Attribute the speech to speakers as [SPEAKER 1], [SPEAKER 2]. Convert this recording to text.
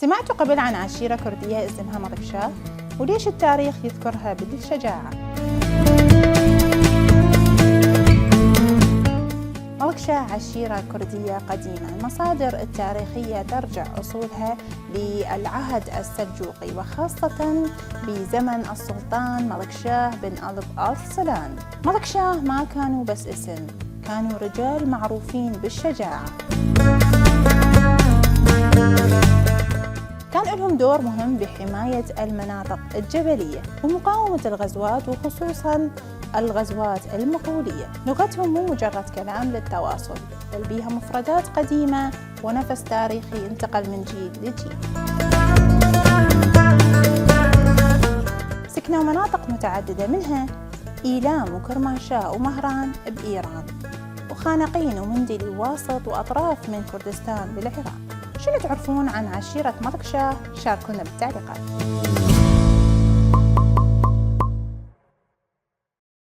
[SPEAKER 1] سمعتوا قبل عن عشيرة كردية اسمها ملكشاه؟ وليش التاريخ يذكرها بالشجاعة؟ ملكشاه عشيرة كردية قديمة. المصادر التاريخية ترجع أصولها للعهد السلجوقي، وخاصة بزمن السلطان ملكشاه بن ألب أرسلان. ملكشاه ما كانوا بس اسم، كانوا رجال معروفين بالشجاعة. كان لهم دور مهم بحماية المناطق الجبلية ومقاومة الغزوات، وخصوصاً الغزوات المغولية. لغتهم مو مجرد كلام للتواصل، بل بيها مفردات قديمة ونفس تاريخي انتقل من جيل لجيل. سكنوا مناطق متعددة، منها إيلام وكرمانشاه ومهران بإيران، وخانقين ومندلي وواسط وأطراف من كردستان بالعراق. شنو تعرفون عن عشيرة ملكشاه؟ شاركونا بالتعليقات.